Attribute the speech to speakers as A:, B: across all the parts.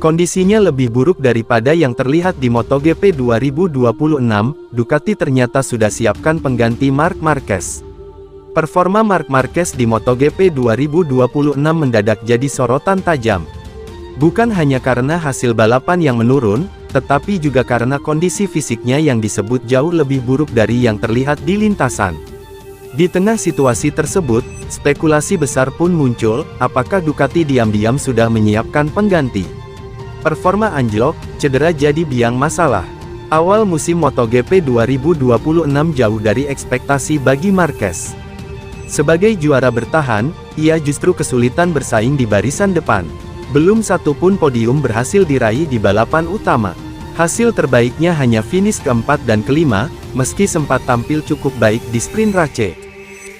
A: Kondisinya lebih buruk daripada yang terlihat di MotoGP 2026, Ducati ternyata sudah siapkan pengganti Marc Marquez. Performa Marc Marquez di MotoGP 2026 mendadak jadi sorotan tajam. Bukan hanya karena hasil balapan yang menurun, tetapi juga karena kondisi fisiknya yang disebut jauh lebih buruk dari yang terlihat di lintasan. Di tengah situasi tersebut, spekulasi besar pun muncul, apakah Ducati diam-diam sudah menyiapkan pengganti. Performa anjlok, cedera jadi biang masalah. Awal musim MotoGP 2026 jauh dari ekspektasi bagi Marquez. Sebagai juara bertahan, ia justru kesulitan bersaing di barisan depan. Belum satu pun podium berhasil diraih di balapan utama. Hasil terbaiknya hanya finish keempat dan kelima, meski sempat tampil cukup baik di sprint race.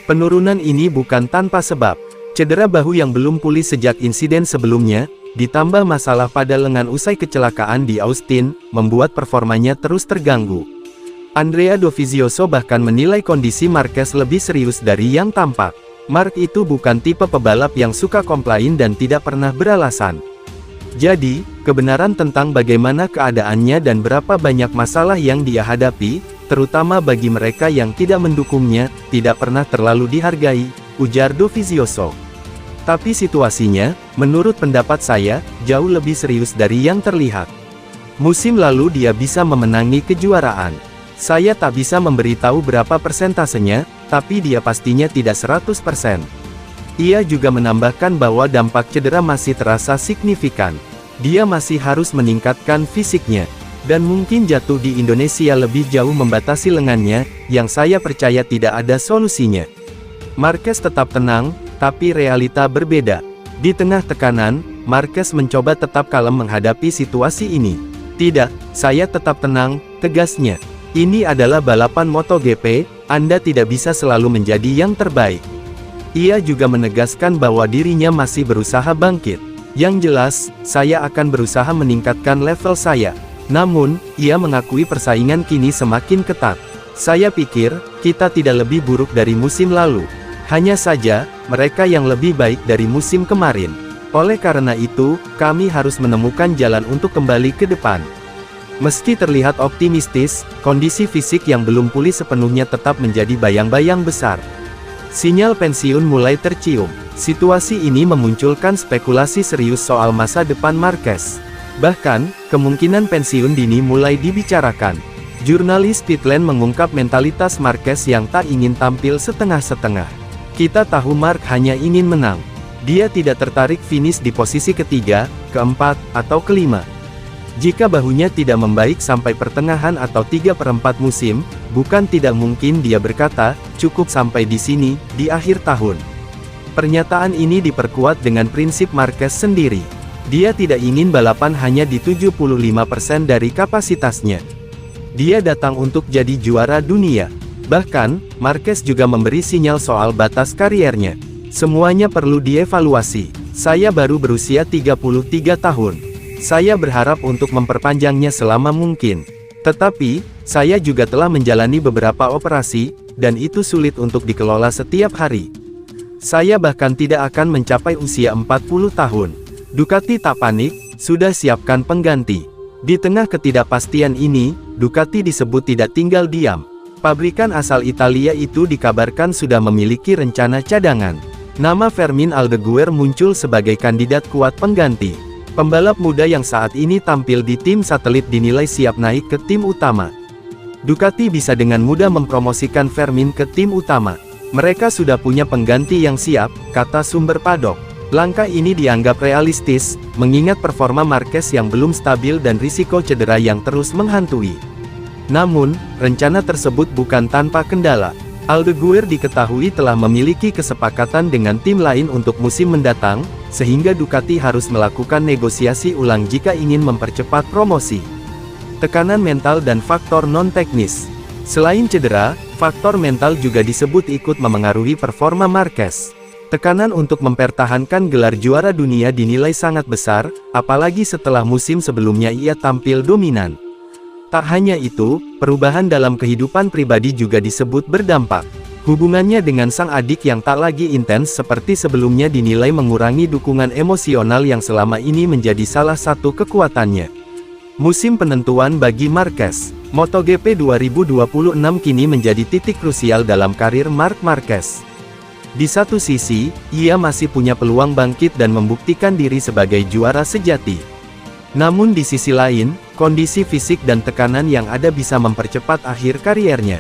A: Penurunan ini bukan tanpa sebab. Cedera bahu yang belum pulih sejak insiden sebelumnya, ditambah masalah pada lengan usai kecelakaan di Austin, membuat performanya terus terganggu. Andrea Dovizioso bahkan menilai kondisi Marquez lebih serius dari yang tampak. Marc itu bukan tipe pebalap yang suka komplain dan tidak pernah beralasan. Jadi, kebenaran tentang bagaimana keadaannya dan berapa banyak masalah yang dia hadapi, terutama bagi mereka yang tidak mendukungnya, tidak pernah terlalu dihargai, ujar Dovizioso. Tapi situasinya, menurut pendapat saya, jauh lebih serius dari yang terlihat. Musim lalu dia bisa memenangi kejuaraan. Saya tak bisa memberitahu berapa persentasenya, tapi dia pastinya tidak 100%. Ia juga menambahkan bahwa dampak cedera masih terasa signifikan. Dia masih harus meningkatkan fisiknya. Dan mungkin jatuh di Indonesia lebih jauh membatasi lengannya, yang saya percaya tidak ada solusinya. Marquez tetap tenang, tapi realita berbeda. Di tengah tekanan, Marquez mencoba tetap kalem menghadapi situasi ini. Tidak, saya tetap tenang, tegasnya. Ini adalah balapan MotoGP, Anda tidak bisa selalu menjadi yang terbaik. Ia juga menegaskan bahwa dirinya masih berusaha bangkit. Yang jelas, saya akan berusaha meningkatkan level saya. Namun, ia mengakui persaingan kini semakin ketat. Saya pikir, kita tidak lebih buruk dari musim lalu. Hanya saja, mereka yang lebih baik dari musim kemarin. Oleh karena itu, kami harus menemukan jalan untuk kembali ke depan. Meski terlihat optimistis, kondisi fisik yang belum pulih sepenuhnya tetap menjadi bayang-bayang besar. Sinyal pensiun mulai tercium. Situasi ini memunculkan spekulasi serius soal masa depan Marquez. Bahkan, kemungkinan pensiun dini mulai dibicarakan. Jurnalis Pitland mengungkap mentalitas Marquez yang tak ingin tampil setengah-setengah. Kita tahu Marc hanya ingin menang. Dia tidak tertarik finish di posisi ketiga, keempat, atau kelima. Jika bahunya tidak membaik sampai pertengahan atau 3/4 musim, bukan tidak mungkin dia berkata, cukup sampai di sini, di akhir tahun. Pernyataan ini diperkuat dengan prinsip Marquez sendiri. Dia tidak ingin balapan hanya di 75% dari kapasitasnya. Dia datang untuk jadi juara dunia. Bahkan, Marquez juga memberi sinyal soal batas kariernya. Semuanya perlu dievaluasi. Saya baru berusia 33 tahun. Saya berharap untuk memperpanjangnya selama mungkin. Tetapi, saya juga telah menjalani beberapa operasi, dan itu sulit untuk dikelola setiap hari. Saya bahkan tidak akan mencapai usia 40 tahun. Ducati tak panik, sudah siapkan pengganti. Di tengah ketidakpastian ini, Ducati disebut tidak tinggal diam. Pabrikan asal Italia itu dikabarkan sudah memiliki rencana cadangan. Nama Fermin Aldeguer muncul sebagai kandidat kuat pengganti. Pembalap muda yang saat ini tampil di tim satelit dinilai siap naik ke tim utama. Ducati bisa dengan mudah mempromosikan Fermin ke tim utama. Mereka sudah punya pengganti yang siap, kata sumber paddock. Langkah ini dianggap realistis, mengingat performa Marquez yang belum stabil dan risiko cedera yang terus menghantui. Namun, rencana tersebut bukan tanpa kendala. Aldeguer diketahui telah memiliki kesepakatan dengan tim lain untuk musim mendatang, sehingga Ducati harus melakukan negosiasi ulang jika ingin mempercepat promosi. Tekanan mental dan faktor non-teknis. Selain cedera, faktor mental juga disebut ikut memengaruhi performa Marquez. Tekanan untuk mempertahankan gelar juara dunia dinilai sangat besar, apalagi setelah musim sebelumnya ia tampil dominan. Tak hanya itu, perubahan dalam kehidupan pribadi juga disebut berdampak. Hubungannya dengan sang adik yang tak lagi intens seperti sebelumnya dinilai mengurangi dukungan emosional yang selama ini menjadi salah satu kekuatannya. Musim penentuan bagi Marquez. MotoGP 2026 kini menjadi titik krusial dalam karir Marc Marquez. Di satu sisi, ia masih punya peluang bangkit dan membuktikan diri sebagai juara sejati. Namun di sisi lain, kondisi fisik dan tekanan yang ada bisa mempercepat akhir kariernya.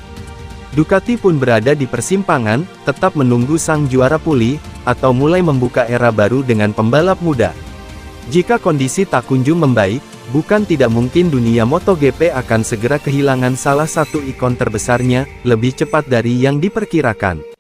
A: Ducati pun berada di persimpangan, tetap menunggu sang juara pulih, atau mulai membuka era baru dengan pembalap muda. Jika kondisi tak kunjung membaik, bukan tidak mungkin dunia MotoGP akan segera kehilangan salah satu ikon terbesarnya, lebih cepat dari yang diperkirakan.